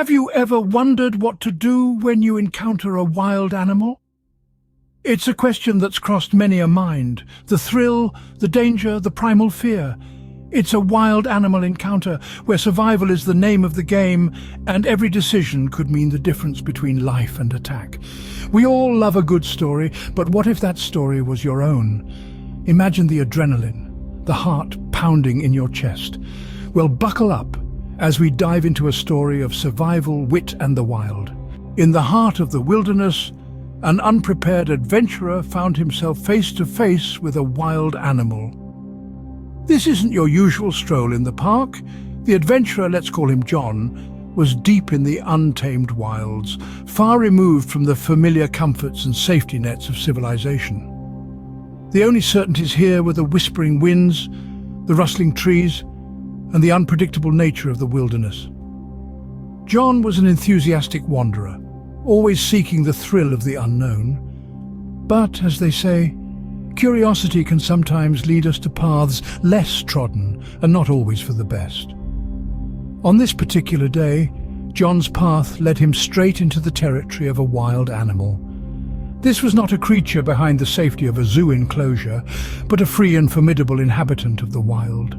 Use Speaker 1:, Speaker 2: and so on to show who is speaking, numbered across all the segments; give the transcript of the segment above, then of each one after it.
Speaker 1: Have you ever wondered what to do when you encounter a wild animal? It's a question that's crossed many a mind. The thrill, the danger, the primal fear. It's a wild animal encounter where survival is the name of the game and every decision could mean the difference between life and attack. We all love a good story, but what if that story was your own? Imagine the adrenaline, the heart pounding in your chest. Well, buckle up as we dive into a story of survival, wit and the wild. In the heart of the wilderness, an unprepared adventurer found himself face to face with a wild animal. This isn't your usual stroll in the park. The adventurer, let's call him John, was deep in the untamed wilds, far removed from the familiar comforts and safety nets of civilization. The only certainties here were the whispering winds, the rustling trees, and the unpredictable nature of the wilderness. John was an enthusiastic wanderer, always seeking the thrill of the unknown. But, as they say, curiosity can sometimes lead us to paths less trodden and not always for the best. On this particular day, John's path led him straight into the territory of a wild animal. This was not a creature behind the safety of a zoo enclosure, but a free and formidable inhabitant of the wild.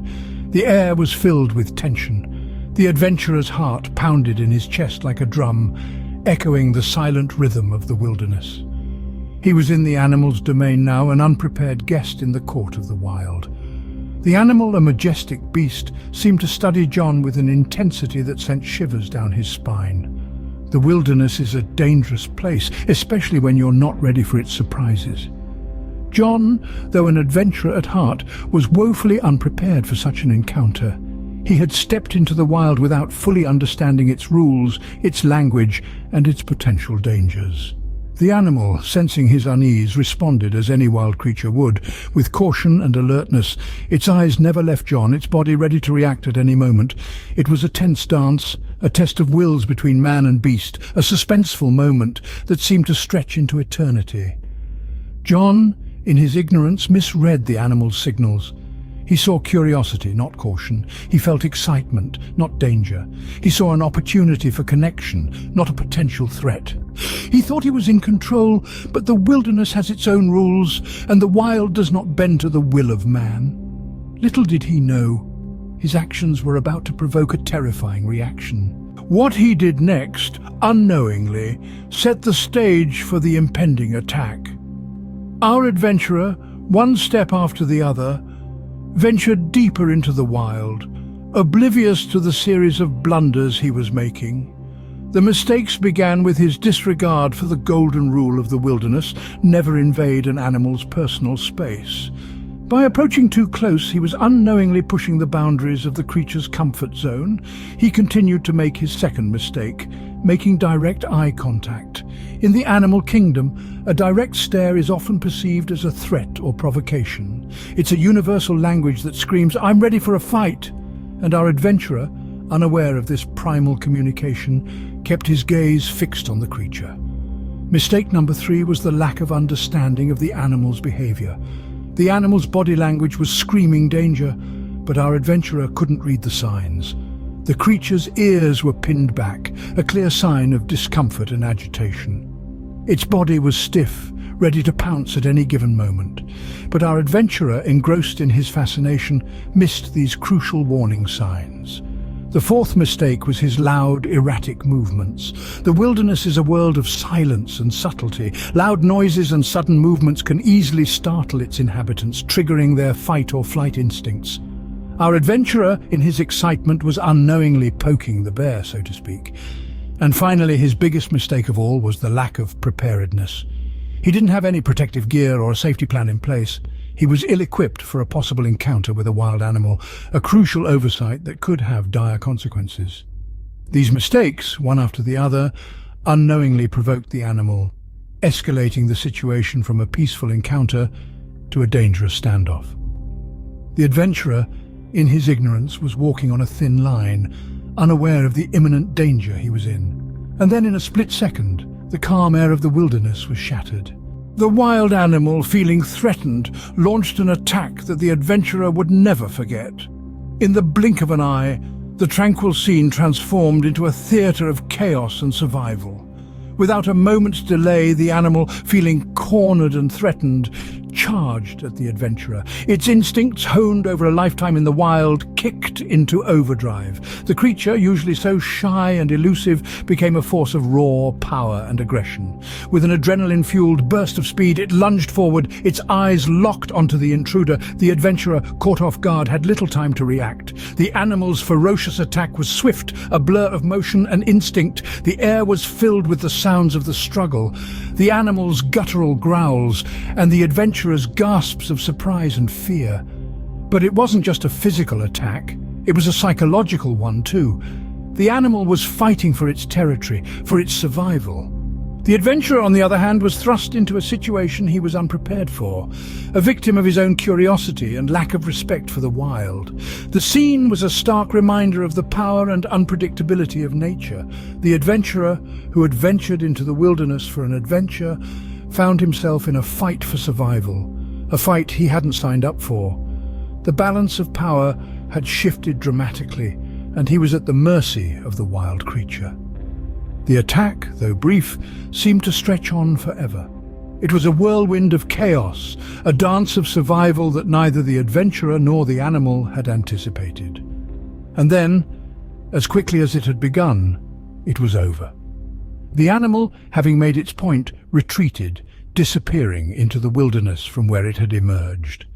Speaker 1: The air was filled with tension. The adventurer's heart pounded in his chest like a drum, echoing the silent rhythm of the wilderness. He was in the animal's domain now, an unprepared guest in the court of the wild. The animal, a majestic beast, seemed to study John with an intensity that sent shivers down his spine. The wilderness is a dangerous place, especially when you're not ready for its surprises. John, though an adventurer at heart, was woefully unprepared for such an encounter. He had stepped into the wild without fully understanding its rules, its language, and its potential dangers. The animal, sensing his unease, responded as any wild creature would, with caution and alertness. Its eyes never left John, its body ready to react at any moment. It was a tense dance, a test of wills between man and beast, a suspenseful moment that seemed to stretch into eternity. John, in his ignorance, misread the animal's signals. He saw curiosity, not caution. He felt excitement, not danger. He saw an opportunity for connection, not a potential threat. He thought he was in control, but the wilderness has its own rules, and the wild does not bend to the will of man. Little did he know, his actions were about to provoke a terrifying reaction. What he did next, unknowingly, set the stage for the impending attack. Our adventurer, one step after the other, ventured deeper into the wild, oblivious to the series of blunders he was making. The mistakes began with his disregard for the golden rule of the wilderness: never invade an animal's personal space. By approaching too close, he was unknowingly pushing the boundaries of the creature's comfort zone. He continued to make his second mistake, making direct eye contact. In the animal kingdom, a direct stare is often perceived as a threat or provocation. It's a universal language that screams, "I'm ready for a fight!" And our adventurer, unaware of this primal communication, kept his gaze fixed on the creature. Mistake number 3 was the lack of understanding of the animal's behavior. The animal's body language was screaming danger, but our adventurer couldn't read the signs. The creature's ears were pinned back, a clear sign of discomfort and agitation. Its body was stiff, ready to pounce at any given moment. But our adventurer, engrossed in his fascination, missed these crucial warning signs. The 4th mistake was his loud, erratic movements. The wilderness is a world of silence and subtlety. Loud noises and sudden movements can easily startle its inhabitants, triggering their fight or flight instincts. Our adventurer, in his excitement, was unknowingly poking the bear, so to speak. And finally, his biggest mistake of all was the lack of preparedness. He didn't have any protective gear or a safety plan in place. He was ill-equipped for a possible encounter with a wild animal, a crucial oversight that could have dire consequences. These mistakes, one after the other, unknowingly provoked the animal, escalating the situation from a peaceful encounter to a dangerous standoff. The adventurer, in his ignorance, was walking on a thin line, unaware of the imminent danger he was in. And then in a split second, the calm air of the wilderness was shattered. The wild animal, feeling threatened, launched an attack that the adventurer would never forget. In the blink of an eye, The tranquil scene transformed into a theatre of chaos and survival. Without a moment's delay, the animal, feeling cornered and threatened, charged at the adventurer. Its instincts, honed over a lifetime in the wild, kicked into overdrive. The creature, usually so shy and elusive, became a force of raw power and aggression. With an adrenaline-fueled burst of speed, it lunged forward, its eyes locked onto the intruder. The adventurer, caught off guard, had little time to react. The animal's ferocious attack was swift, a blur of motion and instinct. The air was filled with the sounds of the struggle, the animal's guttural growls, and the adventurer's gasps of surprise and fear. But it wasn't just a physical attack, it was a psychological one too. The animal was fighting for its territory, for its survival. The adventurer, on the other hand, was thrust into a situation he was unprepared for, a victim of his own curiosity and lack of respect for the wild. The scene was a stark reminder of the power and unpredictability of nature. The adventurer, who had ventured into the wilderness for an adventure, found himself in a fight for survival, a fight he hadn't signed up for. The balance of power had shifted dramatically, and he was at the mercy of the wild creature. The attack, though brief, seemed to stretch on forever. It was a whirlwind of chaos, a dance of survival that neither the adventurer nor the animal had anticipated. And then, as quickly as it had begun, it was over. The animal, having made its point, retreated, disappearing into the wilderness from where it had emerged.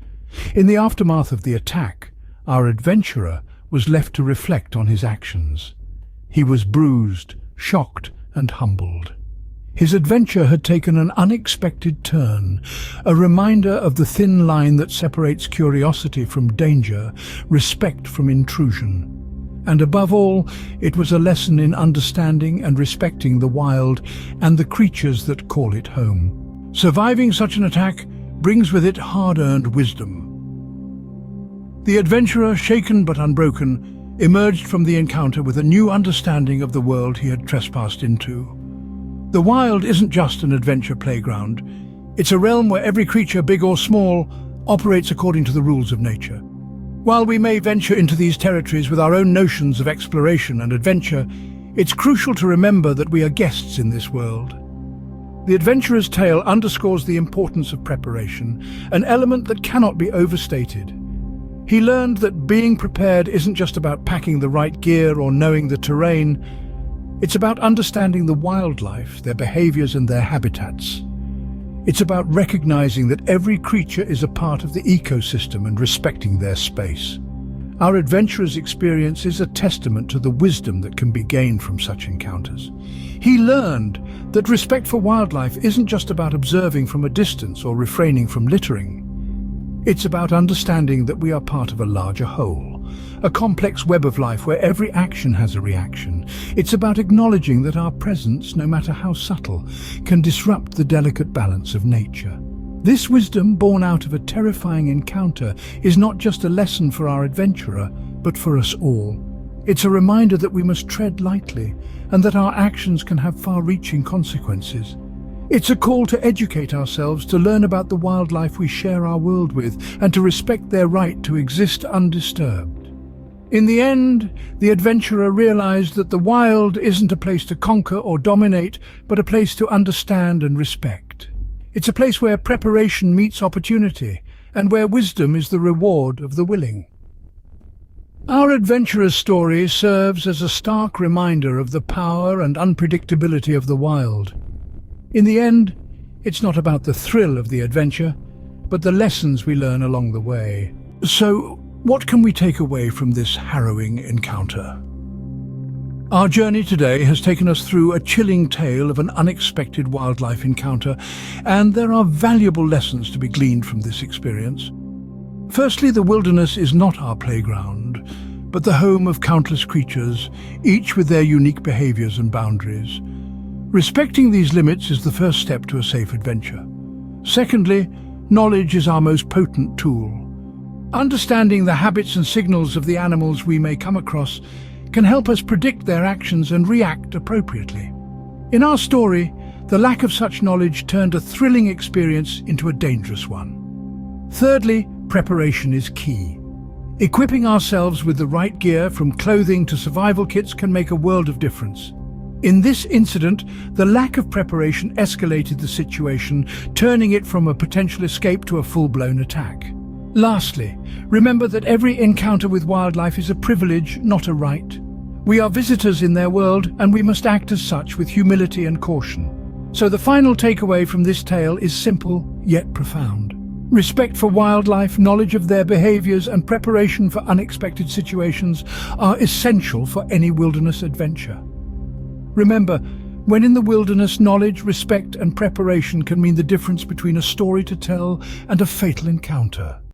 Speaker 1: In the aftermath of the attack, our adventurer was left to reflect on his actions. He was bruised, shocked and humbled. His adventure had taken an unexpected turn, a reminder of the thin line that separates curiosity from danger, respect from intrusion. And above all, it was a lesson in understanding and respecting the wild and the creatures that call it home. Surviving such an attack brings with it hard-earned wisdom. The adventurer, shaken but unbroken, emerged from the encounter with a new understanding of the world he had trespassed into. The wild isn't just an adventure playground. It's a realm where every creature, big or small, operates according to the rules of nature. While we may venture into these territories with our own notions of exploration and adventure, it's crucial to remember that we are guests in this world. The adventurer's tale underscores the importance of preparation, an element that cannot be overstated. He learned that being prepared isn't just about packing the right gear or knowing the terrain. It's about understanding the wildlife, their behaviors and their habitats. It's about recognizing that every creature is a part of the ecosystem and respecting their space. Our adventurer's experience is a testament to the wisdom that can be gained from such encounters. He learned that respect for wildlife isn't just about observing from a distance or refraining from littering. It's about understanding that we are part of a larger whole, a complex web of life where every action has a reaction. It's about acknowledging that our presence, no matter how subtle, can disrupt the delicate balance of nature. This wisdom, born out of a terrifying encounter, is not just a lesson for our adventurer, but for us all. It's a reminder that we must tread lightly, and that our actions can have far-reaching consequences. It's a call to educate ourselves, to learn about the wildlife we share our world with, and to respect their right to exist undisturbed. In the end, the adventurer realized that the wild isn't a place to conquer or dominate, but a place to understand and respect. It's a place where preparation meets opportunity, and where wisdom is the reward of the willing. Our adventurer's story serves as a stark reminder of the power and unpredictability of the wild. In the end, it's not about the thrill of the adventure, but the lessons we learn along the way. So, what can we take away from this harrowing encounter? Our journey today has taken us through a chilling tale of an unexpected wildlife encounter, and there are valuable lessons to be gleaned from this experience. Firstly, the wilderness is not our playground, but the home of countless creatures, each with their unique behaviors and boundaries. Respecting these limits is the first step to a safe adventure. Secondly, knowledge is our most potent tool. Understanding the habits and signals of the animals we may come across can help us predict their actions and react appropriately. In our story, the lack of such knowledge turned a thrilling experience into a dangerous one. Thirdly, preparation is key. Equipping ourselves with the right gear, from clothing to survival kits, can make a world of difference. In this incident, the lack of preparation escalated the situation, turning it from a potential escape to a full-blown attack. Lastly, remember that every encounter with wildlife is a privilege, not a right. We are visitors in their world, and we must act as such with humility and caution. So the final takeaway from this tale is simple, yet profound. Respect for wildlife, knowledge of their behaviors, and preparation for unexpected situations are essential for any wilderness adventure. Remember, when in the wilderness, knowledge, respect, and preparation can mean the difference between a story to tell and a fatal encounter.